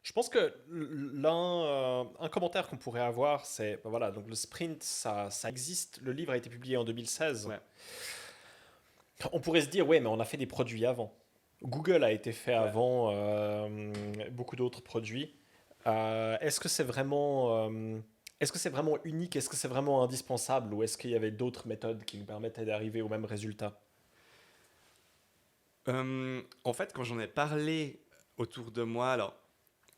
Je pense que un commentaire qu'on pourrait avoir, c'est, ben voilà, donc le sprint, ça existe. Le livre a été publié en 2016. Ouais, On pourrait se dire, ouais, mais on a fait des produits avant. Google a été fait ouais. avant beaucoup d'autres produits. Est-ce que c'est vraiment unique? Est-ce que c'est vraiment indispensable? Ou est-ce qu'il y avait d'autres méthodes qui nous permettaient d'arriver au même résultat? En fait, quand j'en ai parlé autour de moi, alors,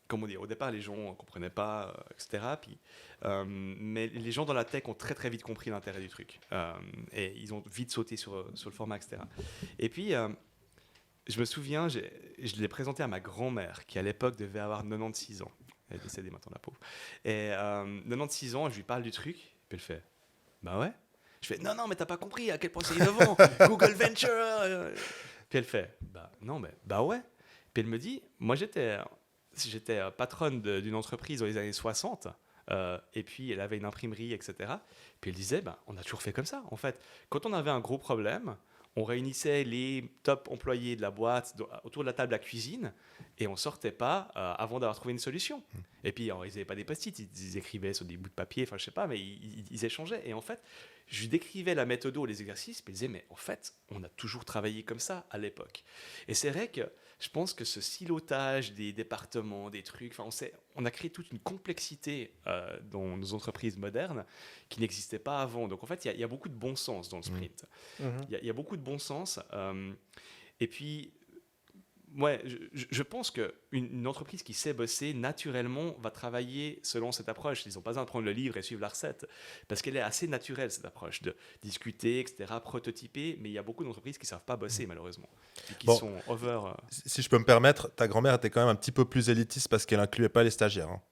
comment dire, au départ, les gens ne comprenaient pas, etc. Mais les gens dans la tech ont très très vite compris l'intérêt du truc. Et ils ont vite sauté sur le format, etc. Et puis, je me souviens, je l'ai présenté à ma grand-mère, qui à l'époque devait avoir 96 ans. Elle est décédée maintenant, la pauvre. Et 96 ans, je lui parle du truc, puis elle fait, bah ouais. Je fais, non, non, mais t'as pas compris à quel point c'est innovant. Google Venture. Puis elle fait, bah non, mais bah ouais. Puis elle me dit, moi j'étais patronne d'une entreprise dans les années 60. Et puis elle avait une imprimerie, etc. Puis elle disait, bah, on a toujours fait comme ça, en fait. Quand on avait un gros problème, on réunissait les top employés de la boîte autour de la table à cuisine et on sortait pas avant d'avoir trouvé une solution. Et puis, alors, ils n'avaient pas des post-it, ils écrivaient sur des bouts de papier, enfin je sais pas, mais ils échangeaient. Et en fait, je lui décrivais la méthode ou les exercices, puis ils disaient, mais en fait, on a toujours travaillé comme ça à l'époque. Et c'est vrai que je pense que ce silotage des départements, des trucs, enfin, on a créé toute une complexité dans nos entreprises modernes qui n'existait pas avant. Donc en fait, il y a beaucoup de bon sens dans le Mhm. sprint. Mhm. Il y a beaucoup de bon sens. Et puis, ouais, je pense qu'une entreprise qui sait bosser, naturellement, va travailler selon cette approche. Ils n'ont pas besoin de prendre le livre et suivre la recette. Parce qu'elle est assez naturelle, cette approche, de discuter, etc., prototyper. Mais il y a beaucoup d'entreprises qui ne savent pas bosser, malheureusement. Et qui Bon, sont over. si je peux me permettre, ta grand-mère était quand même un petit peu plus élitiste parce qu'elle incluait pas les stagiaires, hein.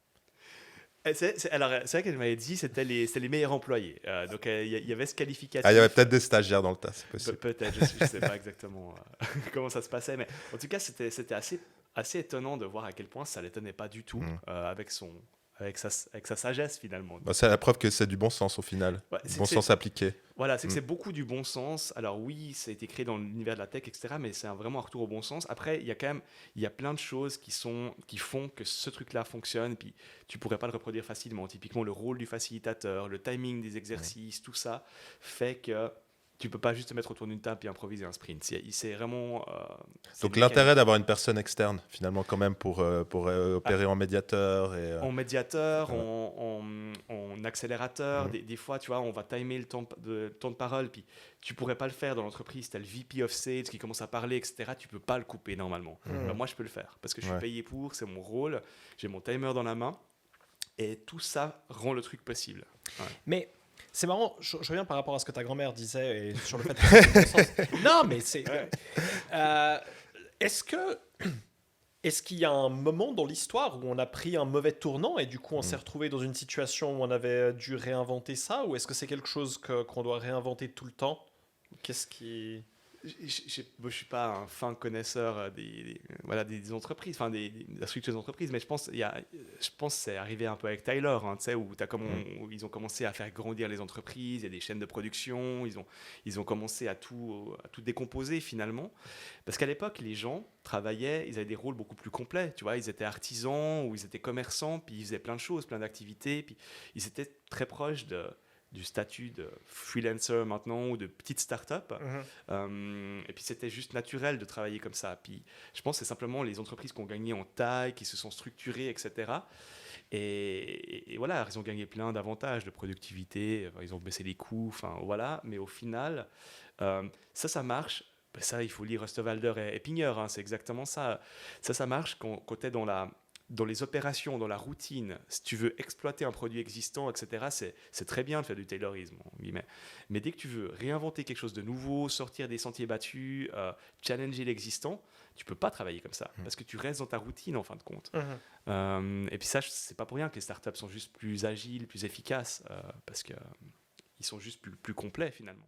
Alors, c'est vrai qu'elle m'avait dit que c'était les meilleurs employés. Donc, il y avait ce Ah, il y avait qualificatif. peut-être des stagiaires dans le tas, c'est possible. Peut-être, je ne sais pas exactement comment ça se passait, mais en tout cas, c'était assez étonnant de voir à quel point ça ne l'étonnait pas du tout Mm. avec sa sagesse finalement. Bah, c'est la preuve que c'est du bon sens au final, Ouais, du bon sens appliqué. voilà, c'est que Mm. c'est beaucoup du bon sens. Alors oui, ça a été créé dans l'univers de la tech, etc., mais c'est vraiment un retour au bon sens. Après, il y a plein de choses qui font que ce truc-là fonctionne, puis tu pourrais pas le reproduire facilement. Typiquement, le rôle du facilitateur, le timing des exercices, tout ça fait que tu peux pas juste te mettre autour d'une table et improviser un sprint. C'est vraiment c'est Donc l'intérêt mécanique. d'avoir une personne externe, finalement, quand même, pour Ah, opérer en médiateur. en médiateur, Ouais. en accélérateur, Mm. des fois, tu vois, on va timer le temps de parole, puis tu pourrais pas le faire dans l'entreprise. Tu as le VP of Sales qui commence à parler, etc. Tu peux pas le couper normalement. Mhm. Moi, je peux le faire parce que je suis Ouais. payé pour, c'est mon rôle, j'ai mon timer dans la main, et tout ça rend le truc possible. Ouais. Mais c'est marrant, je reviens par rapport à ce que ta grand-mère disait et sur le fait que c'est du bon sens. Non, mais c'est. Euh, est-ce que. Est-ce qu'il y a un moment dans l'histoire où on a pris un mauvais tournant et du coup on s'est Mm. retrouvé dans une situation où on avait dû réinventer ça? Ou est-ce que c'est quelque chose qu'on doit réinventer tout le temps? Qu'est-ce qui. Je suis pas un fin connaisseur voilà, des entreprises, enfin de la structure des entreprises, mais je pense que c'est arrivé un peu avec Tyler, hein, tu sais, où ils ont commencé à faire grandir les entreprises, il y a des chaînes de production, ils ont commencé à tout décomposer finalement. Parce qu'à l'époque, les gens travaillaient, ils avaient des rôles beaucoup plus complets, tu vois, ils étaient artisans ou ils étaient commerçants, puis ils faisaient plein de choses, plein d'activités, puis ils étaient très proches du statut de freelancer maintenant ou de petite start-up. Mhm. Et puis c'était juste naturel de travailler comme ça. Puis je pense que c'est simplement les entreprises qui ont gagné en taille, qui se sont structurées, etc. Et voilà, ils ont gagné plein d'avantages de productivité, ils ont baissé les coûts, enfin voilà. Mais au final, ça marche. Ben ça, il faut lire Rustewalder et Pinger, hein, c'est exactement ça. Ça marche quand tu es dans les opérations, dans la routine. Si tu veux exploiter un produit existant, etc., c'est très bien de faire du taylorisme, en guillemets. Mais dès que tu veux réinventer quelque chose de nouveau, sortir des sentiers battus, challenger l'existant, tu peux pas travailler comme ça, parce que tu restes dans ta routine en fin de compte. Mhm. Et puis ça, c'est pas pour rien que les startups sont juste plus agiles, plus efficaces, parce que ils sont juste plus complets finalement.